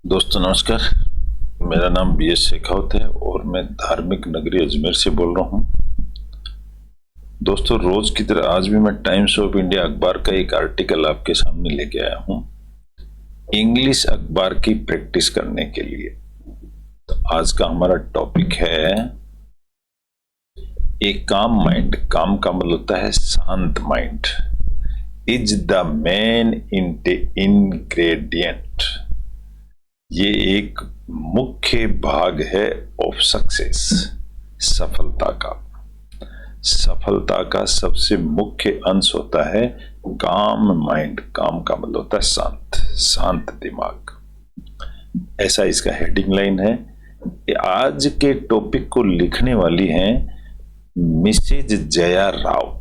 दोस्तों नमस्कार। मेरा नाम BS शेखावत है और मैं धार्मिक नगरी अजमेर से बोल रहा हूँ। दोस्तों रोज की तरह आज भी मैं टाइम्स ऑफ इंडिया अखबार का एक आर्टिकल आपके सामने लेके आया हूँ इंग्लिश अखबार की प्रैक्टिस करने के लिए। तो आज का हमारा टॉपिक है ए काम माइंड। काम का मतलब होता है शांत mind is the main ingredient. ये एक मुख्य भाग है ऑफ सक्सेस, सफलता का। सफलता का सबसे मुख्य अंश होता है काम माइंड। काम का मतलब होता है शांत दिमाग। ऐसा इसका हेडिंग लाइन है। आज के टॉपिक को लिखने वाली हैं मिसेज जया राव।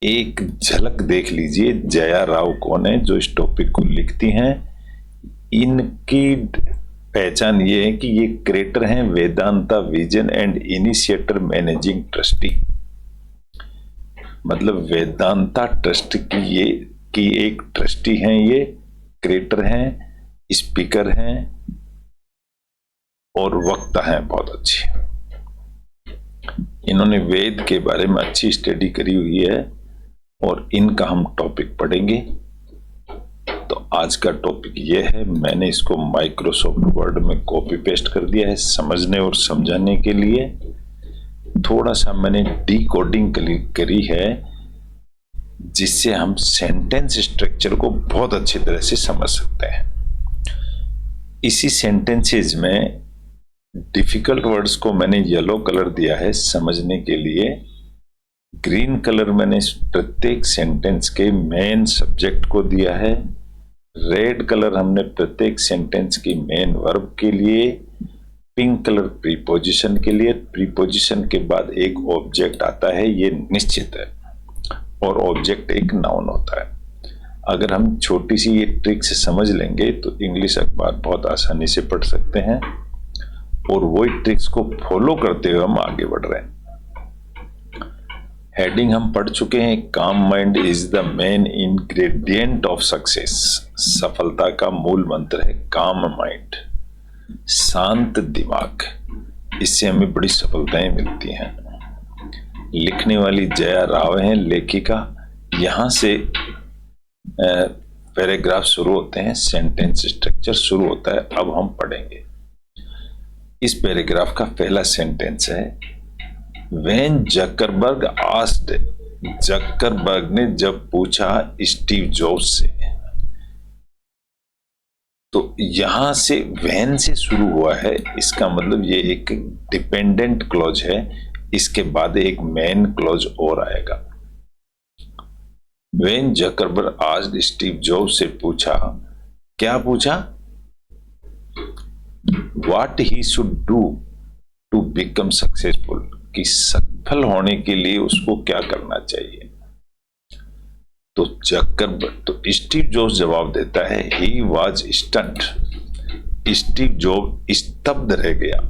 एक झलक देख लीजिए जया राव कौन है जो इस टॉपिक को लिखती हैं। इनकी पहचान ये है कि ये क्रिएटर हैं Vedanta vision and initiator managing trustee. मतलब वेदांता ट्रस्ट की एक ट्रस्टी हैं। ये क्रिएटर हैं, स्पीकर हैं और वक्ता हैं बहुत अच्छी। इन्होंने वेद के बारे में अच्छी स्टडी करी हुई है और इनका हम टॉपिक पढ़ेंगे। तो आज का टॉपिक ये है, मैंने इसको माइक्रोसॉफ्ट वर्ड में कॉपी पेस्ट कर दिया है समझने और समझाने के लिए। थोड़ा सा मैंने डिकोडिंग करी है जिससे हम सेंटेंस स्ट्रक्चर को बहुत अच्छी तरह से समझ सकते हैं। इसी सेंटेंसेज में डिफिकल्ट वर्ड्स को मैंने येलो कलर दिया है समझने के लिए। ग्रीन कलर मैंने प्रत्येक सेंटेंस के मेन सब्जेक्ट को दिया है। रेड कलर हमने प्रत्येक सेंटेंस की मेन वर्ब के लिए। पिंक कलर प्रीपोजिशन के लिए। प्रीपोजिशन के बाद एक ऑब्जेक्ट आता है, ये निश्चित है, और ऑब्जेक्ट एक नाउन होता है। अगर हम छोटी सी ये ट्रिक से समझ लेंगे तो इंग्लिश अखबार बहुत आसानी से पढ़ सकते हैं और वही ट्रिक्स को फॉलो करते हुए हम आगे बढ़ रहे हैं। हेडिंग हम पढ़ चुके हैं, काम mind is the main ingredient of success. सफलता का मूल मंत्र है काम माइंड, शांत दिमाग। इससे हमें बड़ी सफलताएं मिलती हैं। लिखने वाली जया राव हैं लेखिका। यहां से पैराग्राफ शुरू होते हैं, सेंटेंस स्ट्रक्चर शुरू होता है। अब हम पढ़ेंगे। इस पैराग्राफ का पहला सेंटेंस है When जकरबर्ग asked, जकरबर्ग ने जब पूछा स्टीव जॉब्स से, तो यहां से when से शुरू हुआ है। इसका मतलब ये एक डिपेंडेंट क्लॉज है। इसके बाद एक मेन क्लॉज और आएगा। When Zuckerberg asked Steve jobs से पूछा, क्या पूछा? What he should do to become successful, कि सफल होने के लिए उसको क्या करना चाहिए। तो तो स्टीव जॉब्स जवाब देता है he was stunt. Steve job स्तब्ध रह गया,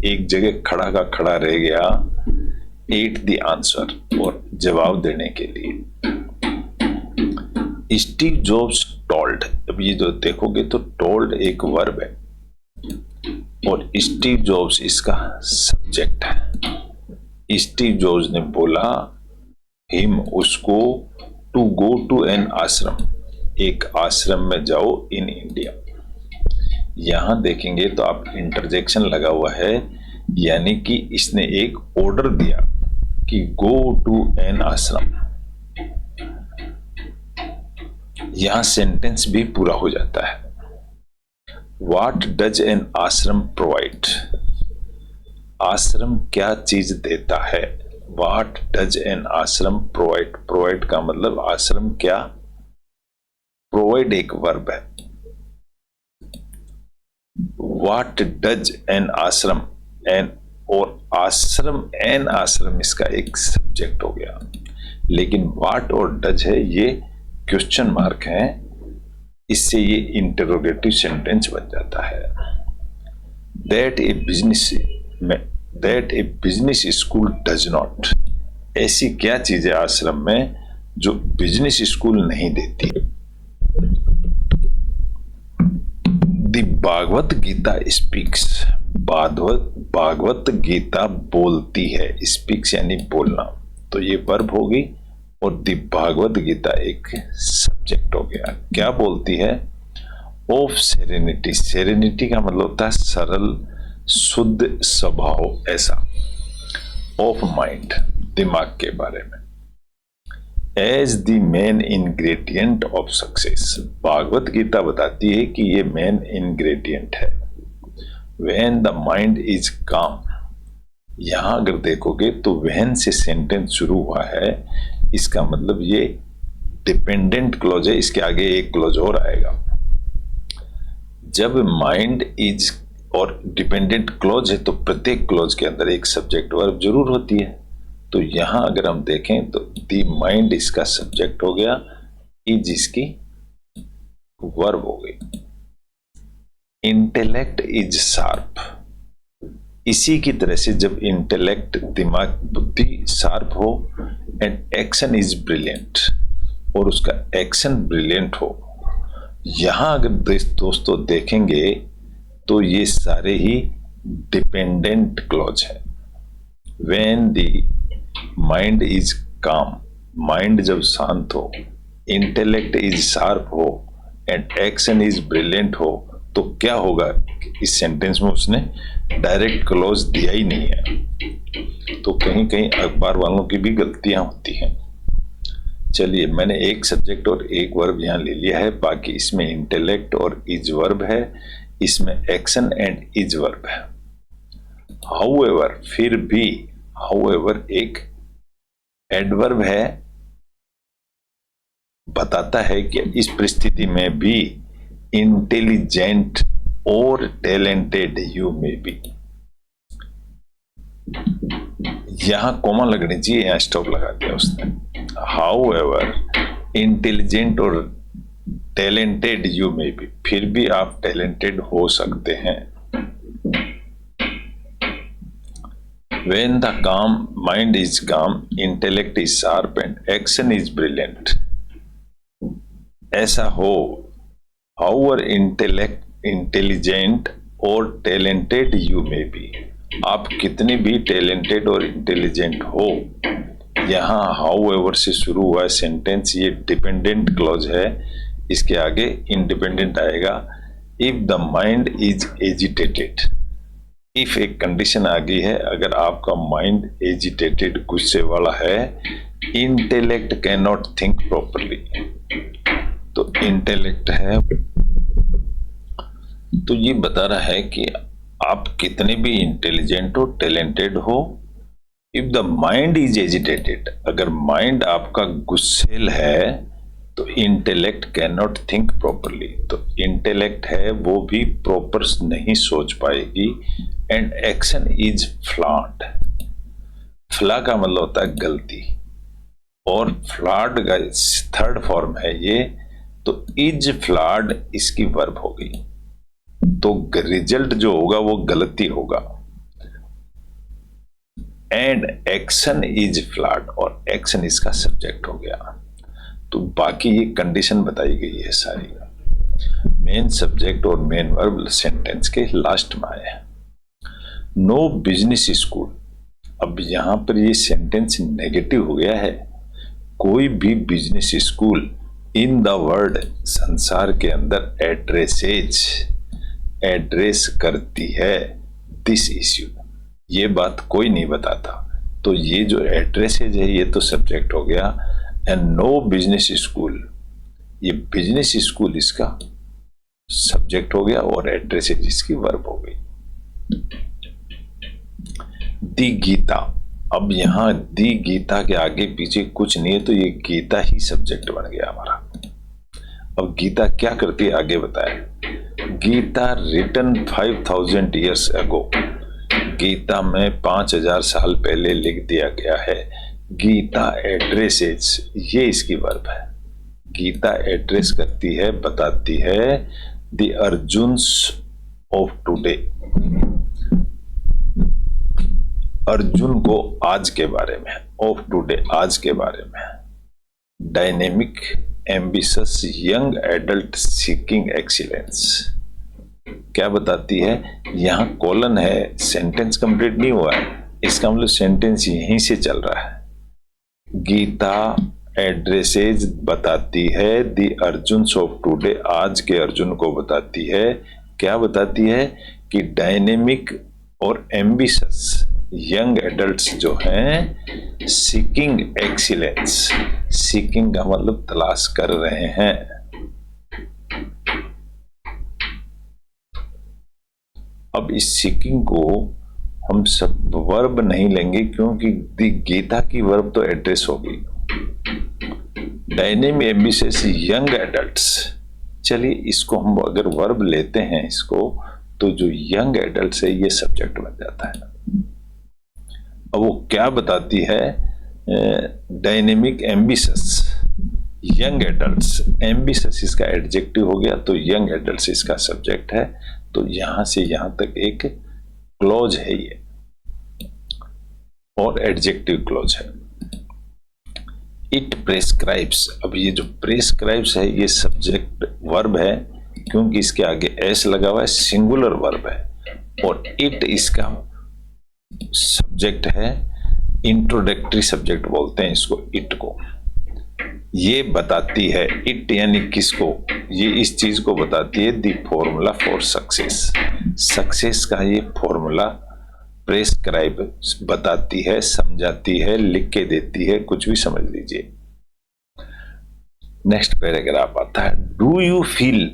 एक जगह खड़ा का खड़ा रह गया एट द आंसर, और जवाब देने के लिए। स्टीव जॉब्स टोल्ड, अब ये जो देखोगे तो टोल्ड एक वर्ब है और स्टीव जॉब्स इसका सब्जेक्ट है। स्टीव जॉब्स ने बोला हिम, उसको, टू गो टू एन आश्रम, एक आश्रम में जाओ इन इंडिया। यहां देखेंगे तो आप इंटरजेक्शन लगा हुआ है, यानी कि इसने एक ऑर्डर दिया कि गो टू एन आश्रम। यहां सेंटेंस भी पूरा हो जाता है। What does an आश्रम प्रोवाइड? आश्रम क्या चीज देता है? What does an आश्रम प्रोवाइड? प्रोवाइड का मतलब आश्रम क्या? प्रोवाइड एक वर्ब है। What does an आश्रम, एन और आश्रम, एन आश्रम इसका एक सब्जेक्ट हो गया। लेकिन what और does है ये क्वेश्चन मार्क है, इससे ये इंटरोगेटिव सेंटेंस बन जाता है। That A business school does not, ऐसी क्या चीज है आश्रम में जो बिजनेस स्कूल नहीं देती। द भागवत गीता स्पीक्स, भागवत गीता बोलती है, स्पीक्स यानी बोलना, तो ये वर्ब होगी और द भागवत गीता एक सब्जेक्ट हो गया। क्या बोलती है? ऑफ सेरेनिटी, सेरेनिटी का मतलब होता है सरल शुद्ध स्वभाव, ऐसा। ऑफ माइंड, दिमाग के बारे में। As the main ingredient of success, Bhagavad Gita बताती है कि ये मेन इंग्रेडिएंट है। When the mind is calm, यहां अगर देखोगे तो व्हेन से सेंटेंस शुरू हुआ है, इसका मतलब ये डिपेंडेंट क्लॉज है, इसके आगे एक क्लॉज और आएगा। जब माइंड इज और डिपेंडेंट क्लॉज है तो प्रत्येक क्लॉज के अंदर एक सब्जेक्ट वर्ब जरूर होती है। तो यहां अगर हम देखें तो द माइंड इसका सब्जेक्ट हो गया, इज इसकी वर्ब हो गई। इंटेलेक्ट इज शार्प, इसी की तरह से जब इंटेलेक्ट दिमाग बुद्धि शार्प हो एंड एक्शन इज ब्रिलियंट, और उसका एक्शन ब्रिलियंट हो, यहां अगर दोस्तों देखेंगे तो ये सारे ही डिपेंडेंट क्लॉज है। व्हेन द माइंड इज काम, माइंड जब शांत हो, इंटेलेक्ट इज शार्प हो एंड एक्शन इज ब्रिलियंट हो, तो क्या होगा? इस सेंटेंस में उसने डायरेक्ट क्लॉज दिया ही नहीं है। तो कहीं कहीं अखबार वालों की भी गलतियां होती हैं। चलिए, मैंने एक सब्जेक्ट और एक वर्ब यहां ले लिया है, बाकी इसमें इंटेलेक्ट और इज वर्ब है, इसमें एक्शन एंड इज वर्ब है। हाउएवर, फिर भी, हाउएवर एक एडवर्ब है, बताता है कि इस परिस्थिति में भी इंटेलिजेंट और टैलेंटेड यू में भी, यहां कोमा लगनी चाहिए, यहां स्टॉप लगा दिया उसने। हाउएवर इंटेलिजेंट और टैलेंटेड यू में भी, फिर भी आप टैलेंटेड हो सकते हैं। When the calm mind is calm, intellect is sharp and action is brilliant. ऐसा हो, however intelligent और talented you may be, आप कितने भी talented और intelligent हो, यहाँ however से शुरू हुआ सेंटेंस ये डिपेंडेंट क्लॉज है, इसके आगे इंडिपेंडेंट आएगा। If the mind is agitated, if एक कंडीशन आ गई है, अगर आपका माइंड एजिटेटेड, गुस्से वाला है, intellect can not think properly, तो इंटेलेक्ट है, तो ये बता रहा है कि आप कितने भी इंटेलिजेंट हो, टैलेंटेड हो। If the mind is agitated, अगर माइंड आपका गुस्सेल है तो intellect can not think properly, तो इंटेलेक्ट है वो भी प्रॉपर नहीं सोच पाएगी। एंड एक्शन इज फ्लॉड, फ्ला का मतलब होता है गलती, और फ्लॉड का थर्ड फॉर्म है ये, तो इज फ्लॉड इसकी वर्ब हो गई, तो रिजल्ट जो होगा वो गलती होगा। एंड एक्शन इज फ्लॉड, और एक्शन इसका सब्जेक्ट हो गया। तो बाकी ये कंडीशन बताई गई है सारी, मेन सब्जेक्ट और मेन वर्ब सेंटेंस के लास्ट में आए हैं। नो बिजनेस स्कूल, अब यहां पर ये सेंटेंस नेगेटिव हो गया है। कोई भी business school in the world, संसार के अंदर एड्रेसेज, एड्रेस करती है दिस इश्यू, ये बात कोई नहीं बताता। तो ये जो एड्रेसेज है ये तो सब्जेक्ट हो गया। एंड नो बिजनेस स्कूल, ये बिजनेस स्कूल इसका सब्जेक्ट हो गया और एड्रेसेज इसकी वर्ब हो गई। दी गीता, अब यहां दी गीता के आगे पीछे कुछ नहीं है, तो ये गीता ही सब्जेक्ट बन गया हमारा। अब गीता क्या करती है आगे बताया। Gita written 5000 years ago, Gita में 5000 साल पहले लिख दिया गया है। गीता एड्रेसेस, ये इसकी वर्ब है। गीता एड्रेस करती है, बताती है द अर्जुन्स ऑफ टुडे, अर्जुन को आज के बारे में, ऑफ टुडे आज के बारे में। Dynamic ambitious young adult seeking excellence, क्या बताती है, यहाँ कॉलन है, सेंटेंस कंप्लीट नहीं हुआ है, इसका मतलब सेंटेंस यहीं से चल रहा है। गीता एड्रेसेज बताती है द अर्जुन ऑफ टुडे, आज के अर्जुन को बताती है। क्या बताती है कि डायनेमिक और एम्बिशियस यंग एडल्ट्स जो हैं सीकिंग एक्सीलेंस, सीकिंग का मतलब तलाश कर रहे हैं। अब इस सीकिंग को हम सब वर्ब नहीं लेंगे क्योंकि गीता की वर्ब तो एड्रेस होगी। डायनेमिक एम्बिशियस यंग एडल्ट्स, चलिए इसको हम अगर वर्ब लेते हैं इसको, तो जो यंग एडल्ट्स है ये सब्जेक्ट बन जाता है। अब वो क्या बताती है, dynamic ambitious young adults, ambitious इसका एडजेक्टिव हो गया तो यंग एडल्ट्स इसका सब्जेक्ट है। तो यहां से यहां तक एक क्लॉज है ये और एडजेक्टिव क्लॉज है। इट प्रेस्क्राइब्स, अब ये जो प्रेस्क्राइब्स है ये सब्जेक्ट वर्ब है क्योंकि इसके आगे एस लगा हुआ है, सिंगुलर वर्ब है, और इट इसका सब्जेक्ट है, इंट्रोडक्टरी सब्जेक्ट बोलते हैं इसको, इट को। ये बताती है, इट यानी किसको, ये इस चीज को बताती है, the formula for success, success का ये फॉर्मूला प्रेस्क्राइब बताती है, समझाती है, लिख के देती है, कुछ भी समझ लीजिए। नेक्स्ट पैराग्राफ आता है, डू यू फील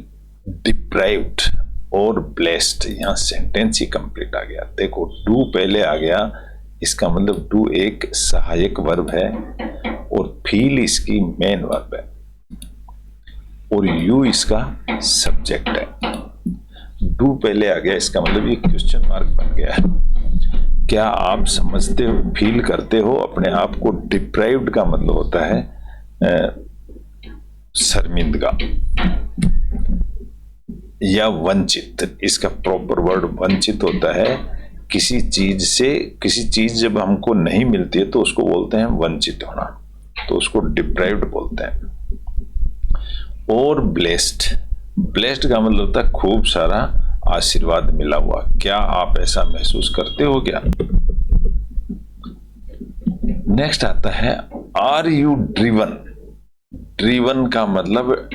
डिप्राइव्ड और ब्लेस्ड, यहां सेंटेंस ही कंप्लीट आ गया। देखो डू पहले आ गया, इसका मतलब डू एक सहायक वर्ब है और फील इसकी मेन वर्ब है और यू इसका सब्जेक्ट है। डू पहले आ गया, इसका मतलब ये क्वेश्चन मार्क बन गया है। क्या आप समझते हो, फील करते हो अपने आप को? डिप्राइव्ड का मतलब होता है शर्मिंदगा या वंचित, इसका प्रॉपर वर्ड वंचित होता है। किसी चीज से, किसी चीज जब हमको नहीं मिलती है तो उसको बोलते हैं वंचित होना, तो उसको डिप्राइव्ड बोलते हैं। और ब्लेस्ड, ब्लेस्ड का मतलब होता है खूब सारा आशीर्वाद मिला हुआ। क्या आप ऐसा महसूस करते हो क्या? नेक्स्ट आता है, आर यू ड्रिवन, ड्रिवन का मतलब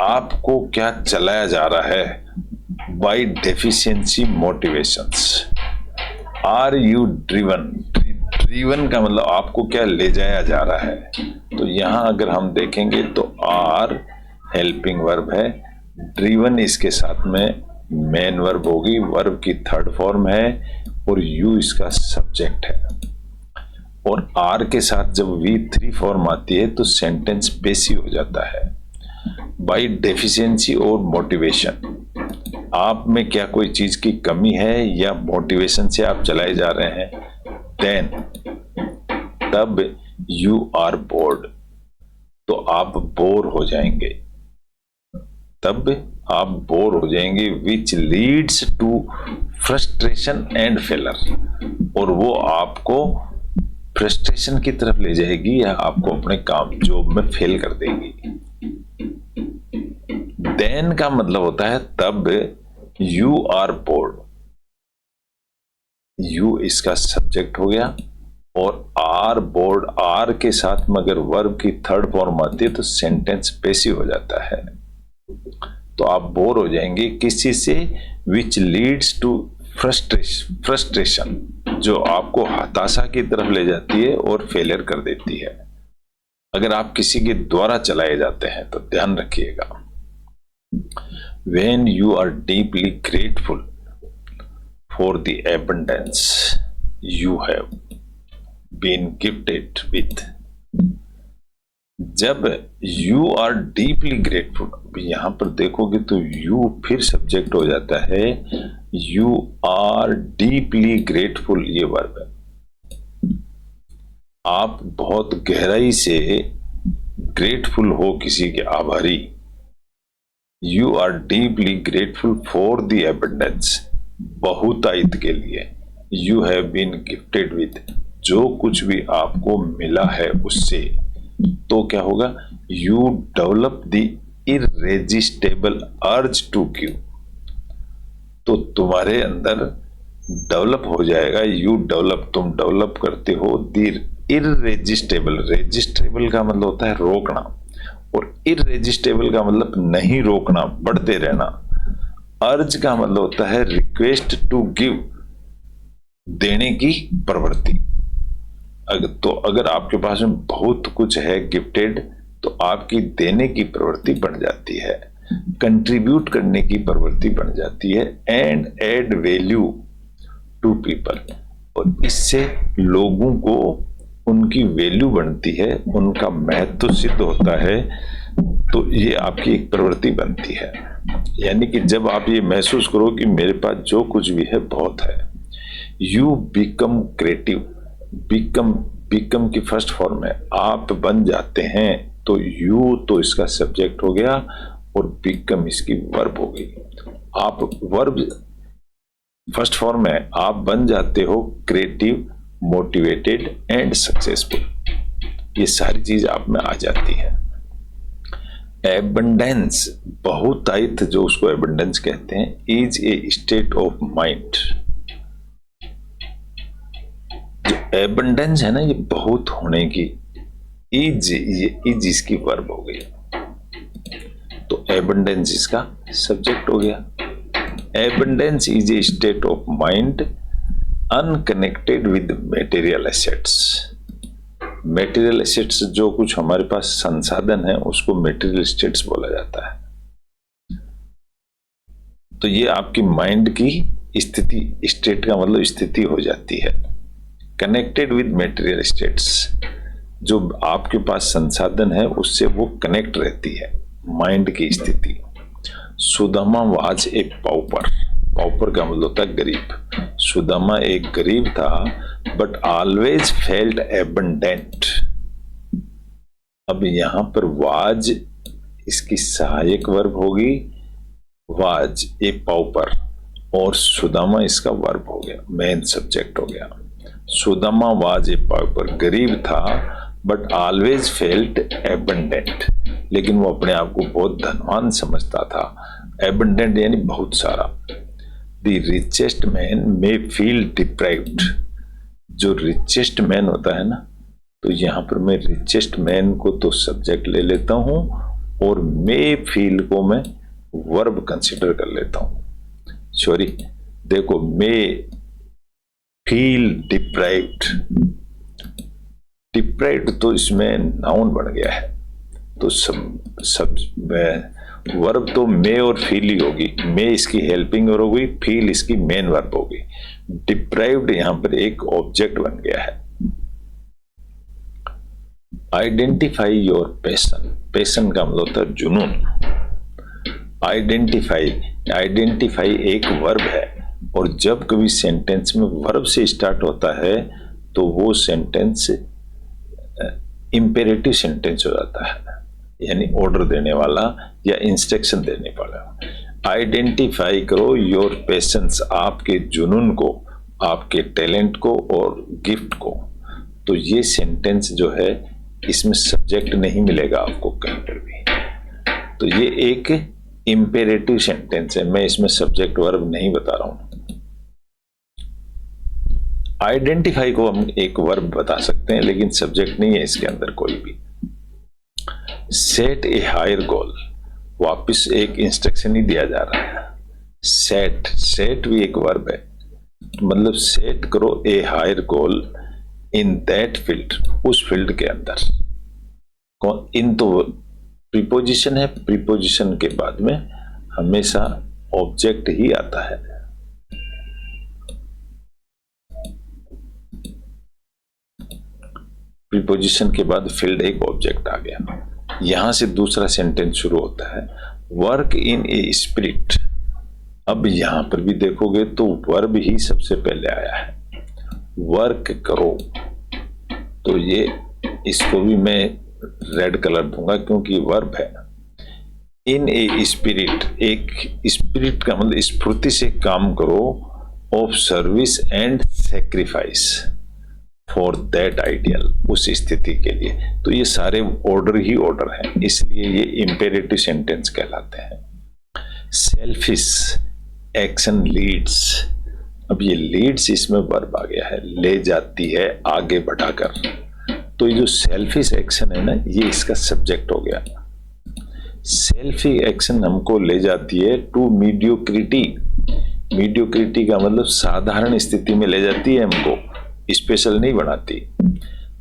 आपको क्या चलाया जा रहा है, by deficiency motivations. Are you driven, driven का मतलब आपको क्या ले जाया जा रहा है। तो यहां अगर हम देखेंगे तो आर हेल्पिंग वर्ब है, ड्रिवन इसके साथ में मेन वर्ब होगी, वर्ब की थर्ड फॉर्म है, और यू इसका सब्जेक्ट है। और आर के साथ जब V3 फॉर्म आती है तो सेंटेंस पेसिव हो जाता है। बाय डेफिशिएंसी और मोटिवेशन, आप में क्या कोई चीज की कमी है या मोटिवेशन से आप चलाए जा रहे हैं, देन तब यू आर बोर्ड, तो आप बोर हो जाएंगे, तब आप बोर हो जाएंगे, which leads to frustration and failure, और वो आपको फ्रस्ट्रेशन की तरफ ले जाएगी या आपको अपने काम जॉब में फेल कर देगी। देन का मतलब होता है तब यू आर बोर्ड, यू इसका सब्जेक्ट हो गया, और आर बोर्ड, आर के साथ में अगर वर्ब की थर्ड फॉर्म आती है तो सेंटेंस पेसिव हो जाता है। तो आप बोर हो जाएंगे किस चीज से, विच लीड्स टू फ्रस्ट्रेशन, जो आपको हताशा की तरफ ले जाती है और फेलियर कर देती है। अगर आप किसी के द्वारा चलाए जाते हैं तो ध्यान रखिएगा। When you are deeply grateful for the abundance you have been gifted with, जब you are deeply grateful, यहां पर देखोगे तो you फिर सब्जेक्ट हो जाता है, you are deeply grateful ये वर्ब है। आप बहुत गहराई से ग्रेटफुल हो, किसी के आभारी। You are deeply grateful for the abundance, बहुतायत के लिए। You have been gifted with, जो कुछ भी आपको मिला है उससे। तो क्या होगा, you develop the irresistible urge to give, तो तुम्हारे अंदर डेवलप हो जाएगा। यू डेवलप, तुम डेवलप करते हो द इररेजिस्टेबल। रेजिस्टेबल का मतलब होता है रोकना, और इररेजिस्टेबल का मतलब नहीं रोकना, बढ़ते रहना। अर्ज का मतलब होता है रिक्वेस्ट टू गिव, देने की प्रवृत्ति। अगर आपके पास में बहुत कुछ है गिफ्टेड, तो आपकी देने की प्रवृत्ति बढ़ जाती है, कंट्रीब्यूट करने की प्रवृत्ति बढ़ जाती है, and add value to people, और इससे लोगों को उनकी वैल्यू बनती है, उनका महत्व सिद्ध होता है। तो ये आपकी एक प्रवृत्ति बनती है। यानी कि जब आप ये महसूस करो कि मेरे पास जो कुछ भी है बहुत है, यू बिकम क्रिएटिव। बिकम की फर्स्ट फॉर्म है आप बन जाते हैं, तो यू तो इसका सब्जेक्ट हो गया और बिकम इसकी वर्ब हो गई। आप वर्ब फर्स्ट फॉर्म है, आप बन जाते हो क्रिएटिव, मोटिवेटेड एंड सक्सेसफुल। ये सारी चीज आप में आ जाती है। एबंडेंस, बहुतायत, जो उसको एबंडेंस कहते हैं, is a state of mind. जो एबंडेंस है ना, ये बहुत होने की, इज, ये इज इसकी वर्ब हो गई, तो एबंडेंस इसका सब्जेक्ट हो गया। Abundance is a state of mind unconnected with material assets. Material assets, जो कुछ हमारे पास संसाधन है, उसको मटेरियल एसेट्स बोला जाता है। तो ये आपकी माइंड की स्थिति, स्टेट का मतलब स्थिति हो जाती है। कनेक्टेड विद मटेरियल एसेट्स, जो आपके पास संसाधन है उससे वो कनेक्ट रहती है, माइंड की स्थिति। Sudama was a पाउपर। पाउपर का मतलब होता है गरीब। सुदामा एक गरीब था, बट ऑलवेज फेल्ट एबंडेंट। अब यहां पर वाज इसकी सहायक वर्ब होगी, वाज ए पाउपर, और सुदामा इसका वर्ब हो गया, मेन सब्जेक्ट हो गया। सुदामा वाज ए पाउपर, गरीब था बट ऑलवेज फेल्ट एबंडेंट, लेकिन वो अपने आप को बहुत धनवान समझता था। एबंडेंट यानी बहुत सारा। The richest man may feel deprived. जो रिचेस्ट मैन होता है ना, तो यहां पर मैं रिचेस्ट मैन को तो सब्जेक्ट ले लेता हूं, और मे फील को मैं वर्ब कंसिडर कर लेता हूं। सॉरी, देखो, मे फील डिप्राइव्ड, डिप्राइव्ड तो इसमें नाउन बन गया है, तो सब वर्ब तो मे और फील ही होगी। मे इसकी हेल्पिंग वर्ब होगी, फील इसकी मेन वर्ब होगी। डिप्राइव्ड यहां पर एक ऑब्जेक्ट बन गया है। Identify your passion. पैशन का मतलब होता है जुनून। आइडेंटिफाई एक वर्ब है, और जब कभी सेंटेंस में वर्ब से स्टार्ट होता है तो वो सेंटेंस इंपेरेटिव सेंटेंस हो जाता है, यानी ऑर्डर देने वाला या इंस्ट्रक्शन देने वाला। आइडेंटिफाई करो योर पैशंस, आपके जुनून को, आपके टैलेंट को और गिफ्ट को। तो ये सेंटेंस जो है, इसमें सब्जेक्ट नहीं मिलेगा आपको कहीं पर भी, तो ये एक इंपेरेटिव सेंटेंस है। मैं इसमें सब्जेक्ट वर्ब नहीं बता रहा हूं। आइडेंटिफाई को हम एक वर्ब बता सकते हैं, लेकिन सब्जेक्ट नहीं है इसके अंदर कोई भी। सेट ए हायर गोल, वापस एक इंस्ट्रक्शन ही दिया जा रहा है। सेट भी एक वर्ब है, मतलब सेट करो a higher goal in that field, उस फील्ड के अंदर। इन तो प्रीपोजिशन है, प्रीपोजिशन के बाद में हमेशा ऑब्जेक्ट ही आता है। प्रीपोजिशन के बाद फील्ड एक ऑब्जेक्ट आ गया। यहां से दूसरा सेंटेंस शुरू होता है, वर्क इन ए स्पिरिट। अब यहां पर भी देखोगे तो वर्ब ही सबसे पहले आया है, वर्क करो। तो ये, इसको भी मैं रेड कलर दूंगा क्योंकि वर्ब है। इन ए स्पिरिट, एक स्पिरिट का मतलब स्फूर्ति से काम करो, of service and sacrifice for that ideal, उस स्थिति के लिए। तो ये सारे ऑर्डर ही ऑर्डर हैं, इसलिए ये इंपेरेटिव सेंटेंस कहलाते हैं। Selfish, action leads. अब ये लीड्स इसमें वर्ब आ गया है, ले जाती है आगे बढ़ाकर। तो ये जो सेल्फिश एक्शन है ना, ये इसका सब्जेक्ट हो गया। सेल्फिश एक्शन हमको ले जाती है टू मीडियोक्रिटी। मीडियोक्रिटी का मतलब साधारण स्थिति में ले जाती है हमको, स्पेशल नहीं बनाती।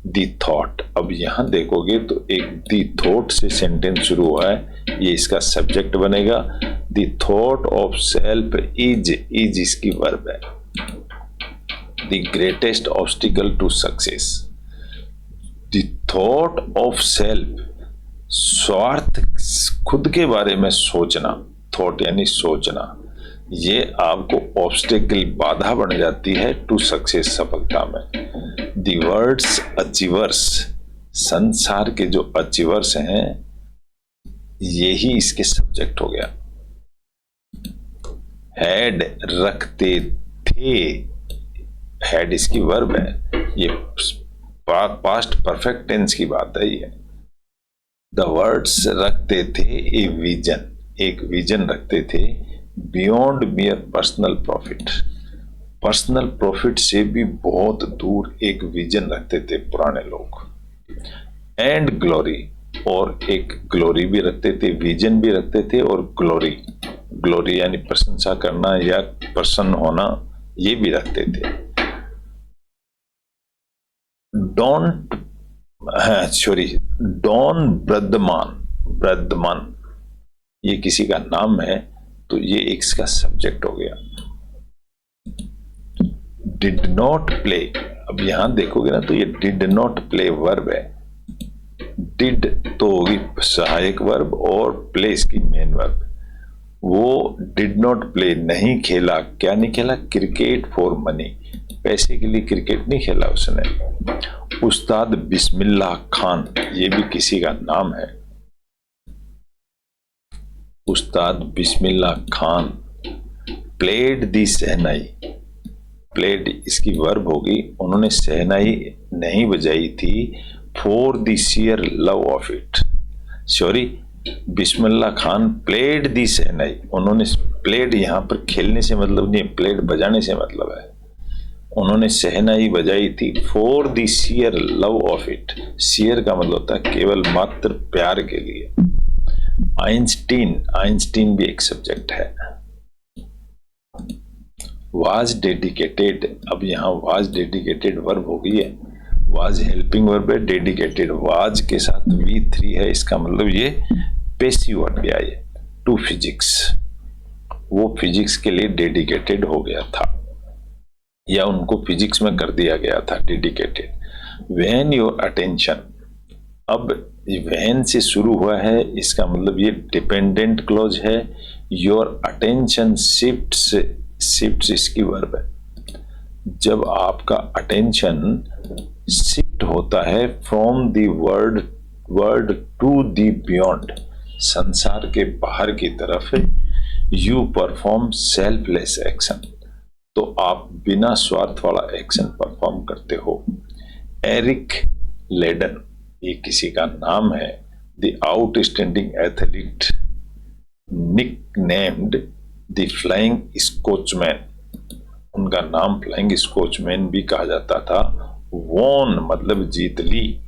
दी थॉट, अब यहां देखोगे तो एक दी थॉट से सेंटेंस शुरू हुआ है, ये इसका सब्जेक्ट बनेगा। The thought of self is इसकी वर्ब है। The greatest obstacle to success. The thought of self, स्वार्थ, खुद के बारे में सोचना, थॉट यानी सोचना, ये आपको ऑब्स्टिकल, बाधा बन जाती है टू सक्सेस, सफलता में। दी वर्ड्स अचीवर्स, संसार के जो अचीवर्स हैं यही इसके सब्जेक्ट हो गया। हेड, रखते थे, हेड इसकी वर्ब है, ये पास्ट परफेक्ट टेंस की बात है ये। द वर्ड्स रखते थे ए विजन, एक विजन रखते थे beyond मियर personal profit, personal profit से भी बहुत दूर एक विजन रखते थे पुराने लोग। एंड ग्लोरी, और एक ग्लोरी भी रखते थे, विजन भी रखते थे, और ग्लोरी, ग्लोरी यानी प्रशंसा करना या प्रसन्न होना, ये भी रखते थे। डॉन ब्रदमान, ब्रदमान ये किसी का नाम है, तो ये इसका सब्जेक्ट हो गया। डिड नॉट प्ले, अब यहां देखोगे ना तो ये डिड नॉट प्ले वर्ब है। डिड तो होगी सहायक वर्ब और प्ले इसकी मेन वर्ब। वो डिड नॉट प्ले, नहीं खेला, क्या नहीं खेला, क्रिकेट फॉर मनी, पैसे के लिए क्रिकेट नहीं खेला उसने। उस्ताद बिस्मिल्लाह खान, ये भी किसी का नाम है, उस्ताद Bismillah Khan. Played the shehnai, played इसकी वर्ब होगी, उन्होंने सहनाई नहीं बजाई थी for the sheer love of it. Sorry, Bismillah Khan played the shehnai, उन्होंने प्लेड यहां पर खेलने से मतलब नहीं, प्लेड बजाने से मतलब है। उन्होंने सहनाई बजाई थी for the sheer love of it, share का मतलब होता है केवल मात्र प्यार के लिए। आइंस्टीन, आइंस्टीन भी एक सब्जेक्ट है। वाज डेडिकेटेड, अब यहां वाज डेडिकेटेड वर्ब हो गई है, वाज हेल्पिंग वर्ब है, डेडिकेटेड वाज के साथ V3 है, इसका मतलब ये पैसिव वर्ब गया ये। टू फिजिक्स, वो फिजिक्स के लिए डेडिकेटेड हो गया था या उनको फिजिक्स में कर दिया गया था डेडिकेटेड। व्हेन योर अटेंशन, अब व्हेन से शुरू हुआ है, इसका मतलब ये डिपेंडेंट क्लॉज है। योर अटेंशन शिफ्ट्स, शिफ्ट्स इसकी वर्ब है। जब आपका अटेंशन शिफ्ट होता है from the world to the beyond, संसार के बाहर की तरफ, यू परफॉर्म सेल्फलेस एक्शन, तो आप बिना स्वार्थ वाला एक्शन परफॉर्म करते हो। एरिक लेडन, ये किसी का नाम है। The outstanding athlete nicknamed the flying Scotchman, उनका नाम फ्लाइंग स्कॉचमैन भी कहा जाता था। वॉन मतलब जीत ली,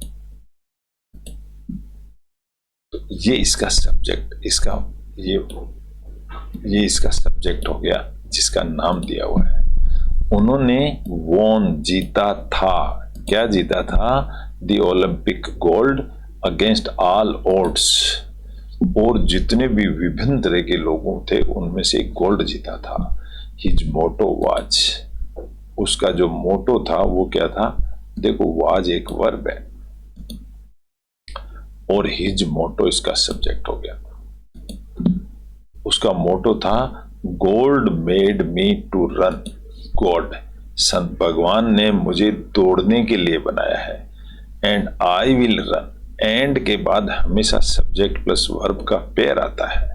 तो ये इसका सब्जेक्ट, इसका ये इसका सब्जेक्ट हो गया जिसका नाम दिया हुआ है। उन्होंने वॉन जीता था, क्या जीता था, the Olympic gold against all odds, और जितने भी विभिन्न तरह के लोगों थे उनमें से गोल्ड जीता था। हिज मोटो वाज, उसका जो मोटो था वो क्या था, देखो वाज एक वर्ब है और हिज मोटो इसका सब्जेक्ट हो गया। उसका मोटो था God made me to run, God, संत भगवान ने मुझे दौड़ने के लिए बनाया है। And I will run, and के बाद हमेशा सब्जेक्ट प्लस वर्ब का पेयर आता है।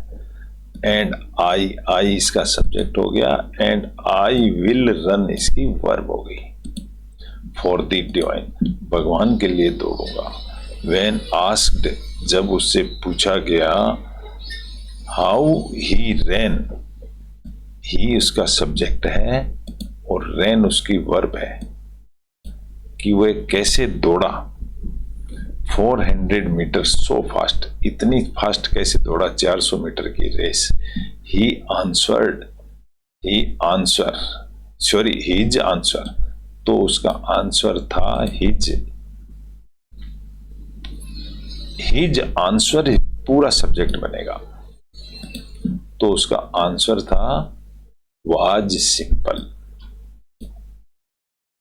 एंड आई, आई इसका सब्जेक्ट हो गया, एंड आई विल रन इसकी वर्ब हो गई। फॉर द डिवाइन, भगवान के लिए दौड़ूंगा। व्हेन आस्क्ड, जब उससे पूछा गया, हाउ ही रैन, ही उसका सब्जेक्ट है और रैन उसकी वर्ब है कि वह कैसे दौड़ा 400 मीटर सो फास्ट, इतनी फास्ट कैसे दौड़ा 400 मीटर की रेस। ही हिज आंसर, तो उसका आंसर था हिज आंसर पूरा सब्जेक्ट बनेगा, तो उसका आंसर था वाज सिंपल,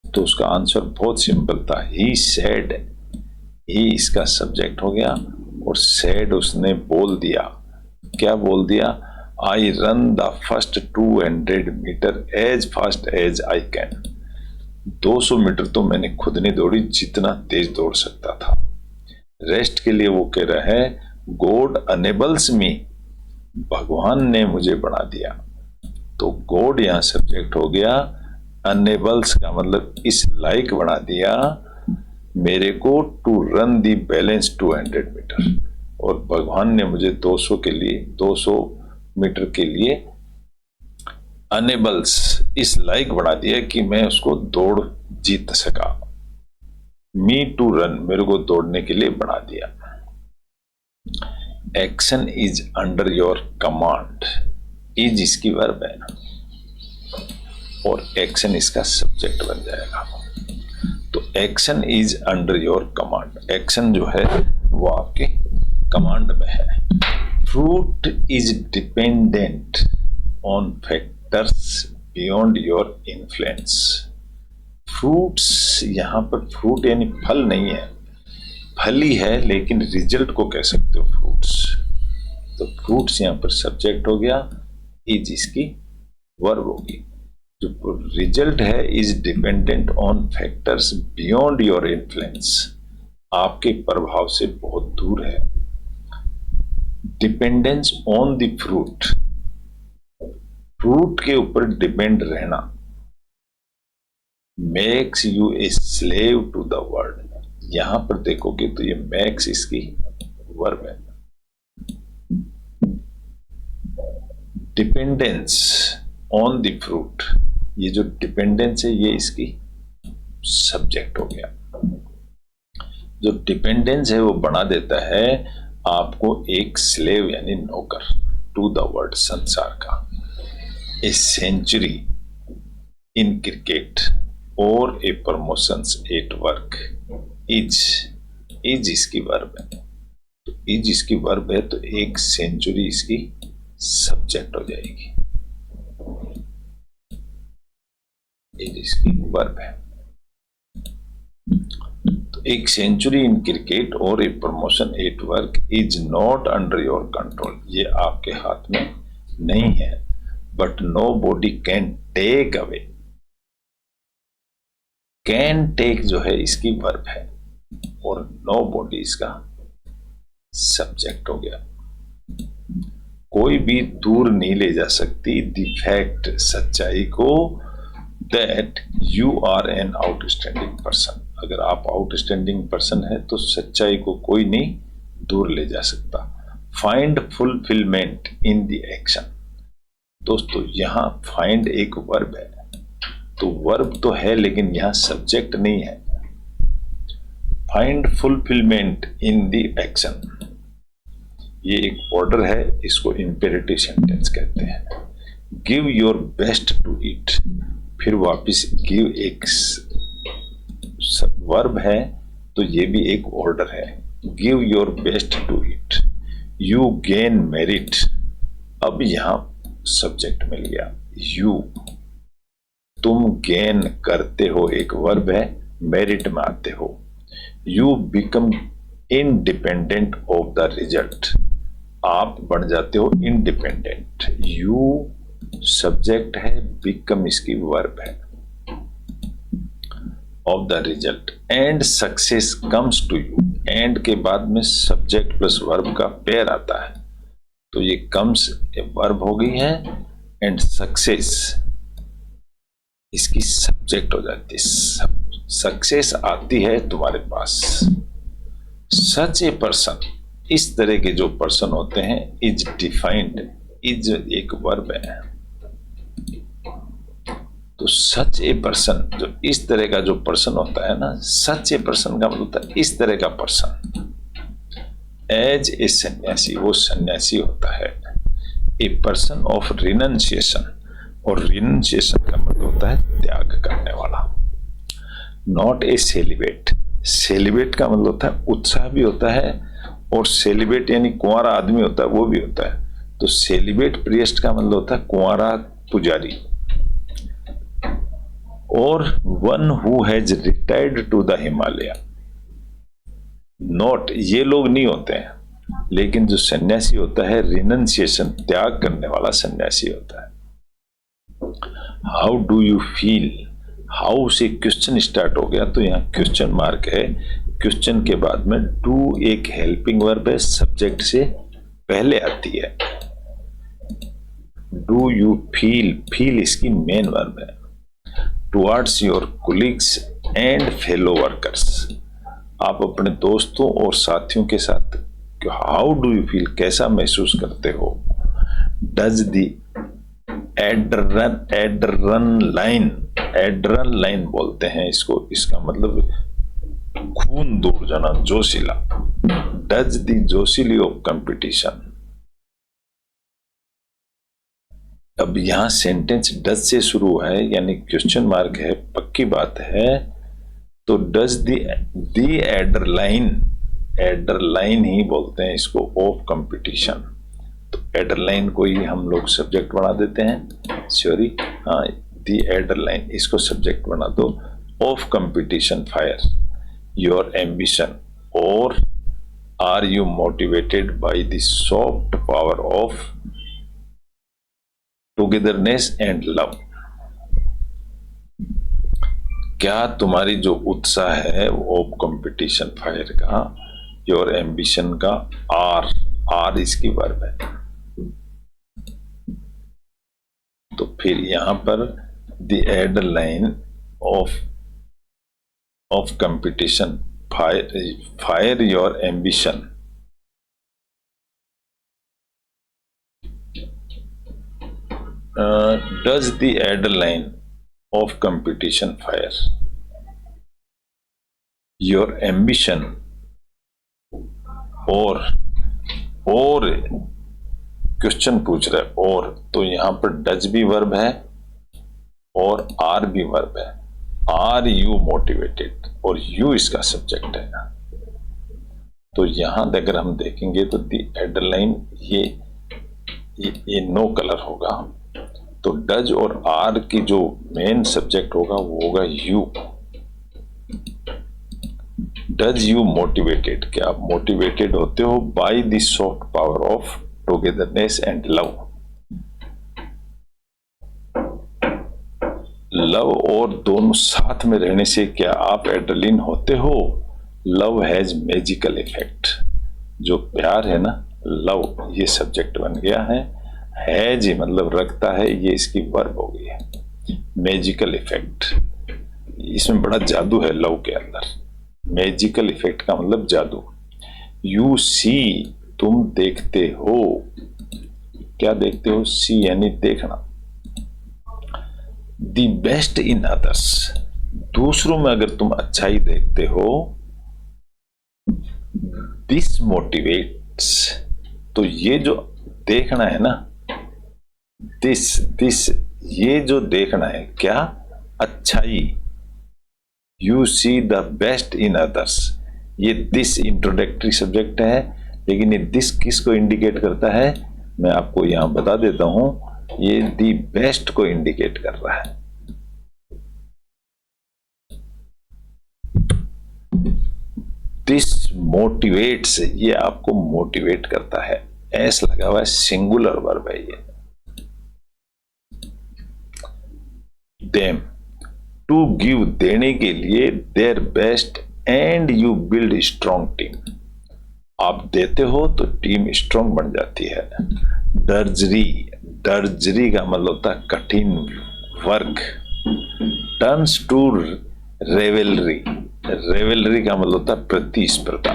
तो उसका आंसर बहुत सिंपल था। ही सेड, ही इसका सब्जेक्ट हो गया और सेड उसने बोल दिया। क्या बोल दिया? I run the first 200 metre as fast as I can. 200 metre तो मैंने खुद नहीं दौड़ी, जितना तेज दौड़ सकता था। रेस्ट के लिए वो कह रहा है गॉड अनेबल्स मी, भगवान ने मुझे बना दिया। तो गॉड यहां सब्जेक्ट हो गया, अनेबल्स का मतलब इस लायक बना दिया मेरे को to run the balance 200 metre, और भगवान ने मुझे 200 मीटर के लिए अनेबल्स इस लायक बना दिया कि मैं उसको दौड़ जीत सका। मी टू रन, मेरे को दौड़ने के लिए बना दिया। Action is under your command, is इसकी वर्ब है और एक्शन इसका सब्जेक्ट बन जाएगा। तो action is under your command, action जो है वो आपके कमांड में है। Fruit is dependent on factors beyond your influence. Fruits, यहां पर फ्रूट यानी फल नहीं है, फल ही है लेकिन रिजल्ट को कह सकते हो फ्रूट्स। तो फ्रूट्स यहां पर सब्जेक्ट हो गया, इज इसकी वर्ब होगी। जो रिजल्ट है is dependent on factors beyond your influence, आपके प्रभाव से बहुत दूर है। Dependence on the fruit, fruit के ऊपर डिपेंड रहना। Makes you a slave to the world, यहां पर देखोगे तो ये मैक्स इसकी वर्ब है। डिपेंडेंस ऑन द फ्रूट, ये जो डिपेंडेंस है ये इसकी सब्जेक्ट हो गया। जो डिपेंडेंस है वो बना देता है आपको एक स्लेव यानी नौकर टू द वर्ड, संसार का। ए सेंचुरी इन क्रिकेट और ए प्रमोशंस एट वर्क, इज इसकी वर्ब है। तो इज इसकी वर्ब है तो एक सेंचुरी इसकी सब्जेक्ट हो जाएगी, इज इसकी वर्ब है। तो एक सेंचुरी इन क्रिकेट और a promotion at work is not under your control, ये आपके हाथ में नहीं है। But nobody can take away, can take जो है इसकी वर्ब है और नो बॉडी इसका सब्जेक्ट हो गया। कोई भी दूर नहीं ले जा सकती द फैक्ट, सच्चाई को, that you are an outstanding person, अगर आप आउटस्टैंडिंग पर्सन है तो सच्चाई को कोई नहीं दूर ले जा सकता। Find fulfilment in the action, दोस्तों यहां फाइंड एक वर्ब है, तो वर्ब तो है लेकिन यहां सब्जेक्ट नहीं है। Find fulfilment in the action, ये एक ऑर्डर है, इसको इंपेरेटिव सेंटेंस कहते हैं। Give your best to it, फिर वापिस गिव एक वर्ब है तो ये भी एक ऑर्डर है। Give your best to it, you gain merit, अब यहां सब्जेक्ट मिल गया यू, तुम गेन करते हो एक वर्ब है, मेरिट में आते हो। You become independent of the result, आप बन जाते हो इंडिपेंडेंट। यू सब्जेक्ट है, बिकम इसकी वर्ब है, of the result. And success comes to you, and के बाद में सब्जेक्ट प्लस वर्ब का पेयर आता है, तो ये कम्स वर्ब हो गई है एंड सक्सेस इसकी सब्जेक्ट हो जाती है। सक्सेस आती है तुम्हारे पास। सच ए पर्सन, इस तरह के जो पर्सन होते हैं, इज डिफाइंड, इज एक वर्ब है। तो सच ए पर्सन, जो इस तरह का जो पर्सन होता है ना, सच ए पर्सन का मतलब होता है इस तरह का पर्सन। एज ए सन्यासी, वो सन्यासी होता है। ए पर्सन ऑफ रिनंसिएशन, और रिनंसिएशन का मतलब होता है त्याग करने वाला। नॉट ए सेलिब्रेट, सेलिब्रेट का मतलब होता है उत्साह भी होता है, और सेलिब्रेट यानी कुंवारा आदमी होता है वो भी होता है। तो सेलिब्रेट प्रिएस्ट का मतलब होता है कुंवारा पुजारी। और one who has retired to the Himalaya, not, ये लोग नहीं होते हैं, लेकिन जो सन्यासी होता है रिनंसिएशन, त्याग करने वाला सन्यासी होता है। How do you feel, how से क्वेश्चन स्टार्ट हो गया, तो यहाँ क्वेश्चन मार्क है। क्वेश्चन के बाद में डू एक हेल्पिंग वर्ब है, सब्जेक्ट से पहले आती है। डू यू फील, फील इसकी मेन वर्ब है। Towards your colleagues and fellow workers, आप अपने दोस्तों और साथियों के साथ हाउ डू यू फील, कैसा महसूस करते हो। डज द एड्रेनलाइन, एड्रेनलाइन बोलते हैं इसको, इसका मतलब खून दौड़ जाना, जोशीला। डज द जोशीली ऑफ कंपटीशन। अब यहां सेंटेंस डज से शुरू है, यानी क्वेश्चन मार्क है, पक्की बात है। तो डज द एड्रेनलाइन, एड्रेनलाइन ही बोलते हैं इसको, ऑफ कंपटीशन। तो एड्रेनलाइन को ही हम लोग सब्जेक्ट बना देते हैं, सॉरी, हाँ, द एड्रेनलाइन, इसको सब्जेक्ट बना दो। Of competition fire your ambition, और are you motivated by the soft power of togetherness and love. क्या तुम्हारी जो उत्साह है वो ऑफ कंपटीशन फायर का, योर एम्बिशन का, आर, आर इसकी वर्ब है। तो फिर यहां पर the adrenaline of competition fire your ambition. Does the adrenaline of competition fire your ambition, और क्वेश्चन पूछ रहा है, और तो यहां पर डज भी वर्ब है और आर भी वर्ब है। आर यू मोटिवेटेड, और यू इसका सब्जेक्ट है। तो यहां अगर हम देखेंगे तो द एड्रेनलाइन, ये नो कलर होगा। तो डज और आर की जो मेन सब्जेक्ट होगा वो होगा यू। डज यू मोटिवेटेड, क्या आप मोटिवेटेड होते हो bye the soft power of togetherness and love. Love और दोनों साथ में रहने से क्या आप एड्रेनलिन होते हो। लव हैज मैजिकल इफेक्ट, जो प्यार है ना, लव, ये सब्जेक्ट बन गया है जी, मतलब रखता है, ये इसकी वर्ब हो गई है। मैजिकल इफेक्ट, इसमें बड़ा जादू है लव के अंदर। मैजिकल इफेक्ट का मतलब जादू। यू सी, तुम देखते हो, क्या देखते हो, सी यानी देखना। द बेस्ट इन अदर्स, दूसरों में अगर तुम अच्छाई देखते हो। दिस मोटिवेट्स, तो ये जो देखना है ना, दिस ये जो देखना है, क्या, अच्छाई। You see the best in others, ये दिस इंट्रोडक्टरी सब्जेक्ट है, लेकिन ये दिस किसको इंडिकेट करता है, मैं आपको यहां बता देता हूं, ये दी बेस्ट को इंडिकेट कर रहा है। दिस मोटिवेट्स, ये आपको मोटिवेट करता है, एस लगा हुआ है, सिंगुलर वर्ब है ये। देम, टू गिव, देने के लिए, their best, and you build strong team, आप देते हो तो टीम स्ट्रॉन्ग बन जाती है। डर्जरी, डर्जरी का मतलब होता है कठिन work. Turns to revelry, revelry का मतलब होता है प्रतिस्पर्धा।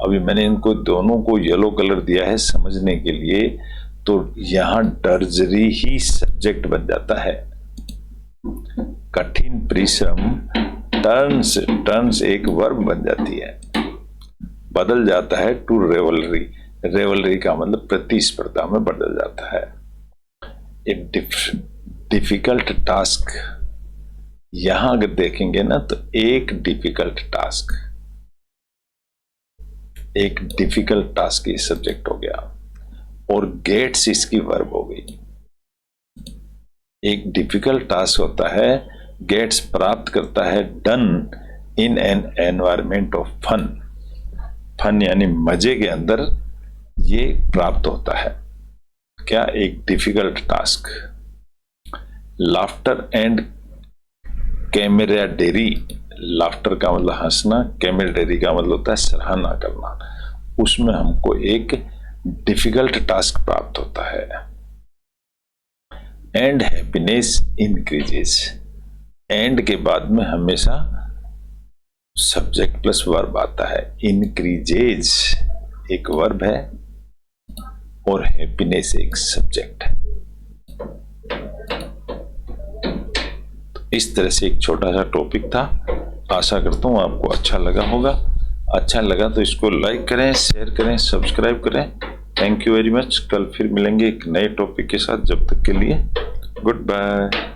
अभी मैंने इनको दोनों को येलो कलर दिया है समझने के लिए, तो यहां डर्जरी ही सब्जेक्ट बन जाता है। कठिन परिश्रम टर्न्स एक वर्ब बन जाती है, बदल जाता है टू रेवलरी। रेवलरी का मतलब प्रतिस्पर्धा में बदल जाता है। एक डिफिकल्ट टास्क, यहां अगर देखेंगे ना तो एक डिफिकल्ट टास्क ये सब्जेक्ट हो गया और गेट्स इसकी वर्ब हो गई। एक डिफिकल्ट टास्क होता है, गेट्स प्राप्त करता है, done in an environment of fun. Fun यानी मजे के अंदर ये प्राप्त होता है। क्या? एक difficult task. Laughter and camaraderie, laughter का मतलब हंसना, कैमरेडेरी का मतलब होता है सराहना करना। उसमें हमको एक डिफिकल्ट टास्क प्राप्त होता है। एंड हैप्पीनेस इंक्रीजेस, एंड के बाद में हमेशा सब्जेक्ट प्लस वर्ब आता है। इंक्रीजेज एक वर्ब है और हैप्पीनेस एक सब्जेक्ट है। तो इस तरह से एक छोटा सा टॉपिक था। आशा करता हूं आपको अच्छा लगा होगा। अच्छा लगा तो इसको लाइक करें, शेयर करें, सब्सक्राइब करें। Thank you very much. कल फिर मिलेंगे एक नए टॉपिक के साथ। जब तक के लिए गुड बाय।